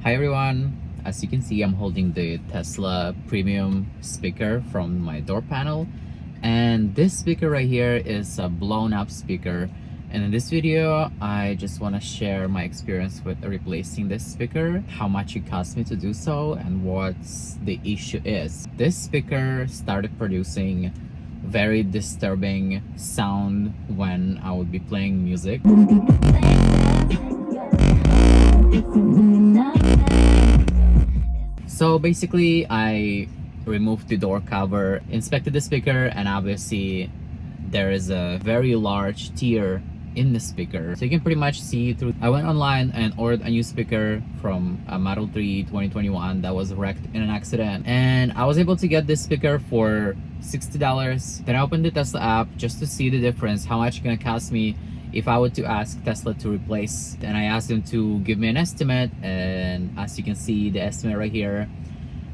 Hi everyone, as you can see I'm holding the Tesla premium speaker from my door panel, and this speaker right here is a blown up speaker, and in this video I just want to share my experience with replacing this speaker, how much it cost me to do so, and what the issue is. This speaker started producing very disturbing sound when I would be playing music. So basically, I removed the door cover, inspected the speaker, and obviously there is a very large tear in the speaker. So you can pretty much see through. I went online and ordered a new speaker from a Model 3 2021 that was wrecked in an accident. And I was able to get this speaker for $60. Then I opened the Tesla app just to see the difference, how much it's gonna cost me if I were to ask Tesla to replace. And I asked them to give me an estimate, and as you can see the estimate right here,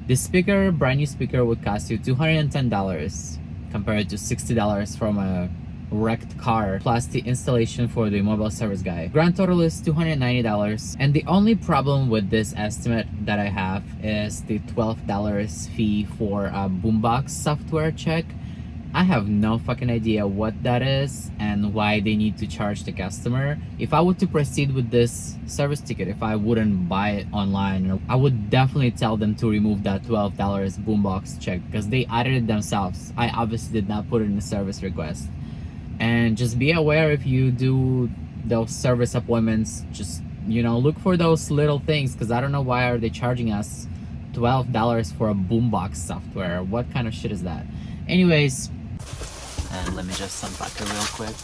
this speaker, brand new speaker, would cost you $210 compared to $60 from a wrecked car, plus the installation for the mobile service guy. Grand total is $290, and the only problem with this estimate that I have is the $12 fee for a boombox software check. I have no fucking idea what that is and why they need to charge the customer. If I were to proceed with this service ticket, if I wouldn't buy it online, I would definitely tell them to remove that $12 boombox check because they added it themselves. I obviously did not put it in the service request. And just be aware, if you do those service appointments, just, look for those little things, because I don't know why are they charging us $12 for a boombox software. What kind of shit is that? Anyways, and let me just unpack it real quick.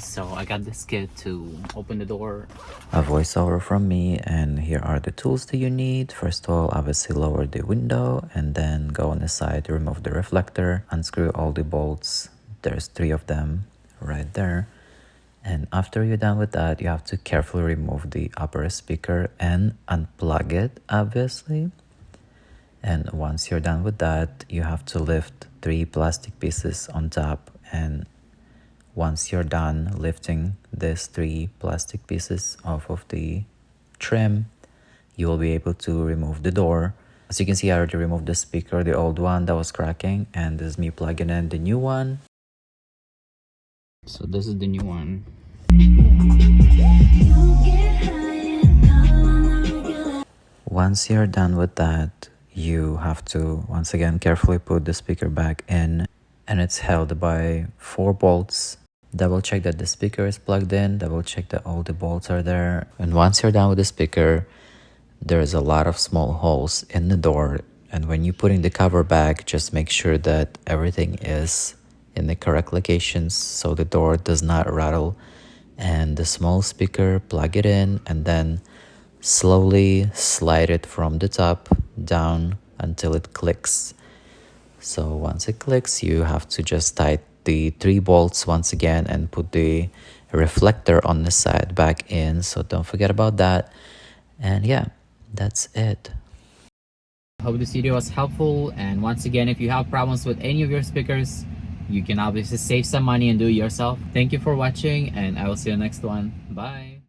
So I got this kit to open the door. A voiceover from me, and here are the tools that you need. First of all, obviously lower the window and then go on the side, remove the reflector, unscrew all the bolts. There's 3 of them right there. And after you're done with that, you have to carefully remove the upper speaker and unplug it, obviously. And once you're done with that, you have to lift 3 plastic pieces on top. And once you're done lifting these 3 plastic pieces off of the trim, you will be able to remove the door. As you can see, I already removed the speaker, the old one that was cracking, and this is me plugging in the new one. So this is the new one. Once you're done with that, you have to once again carefully put the speaker back in, and it's held by 4 bolts. Double check that the speaker is plugged in, double check that all the bolts are there. And once you're done with the speaker, there's a lot of small holes in the door, and when you're putting the cover back, just make sure that everything is in the correct locations so the door does not rattle. And the small speaker, plug it in and then slowly slide it from the top down until it clicks. So once it clicks, you have to just tighten the 3 bolts once again and put the reflector on the side back in, so don't forget about that. And yeah, that's it. Hope this video was helpful, and once again, if you have problems with any of your speakers, you can obviously save some money and do it yourself. Thank you for watching, and I will see you in the next one. Bye.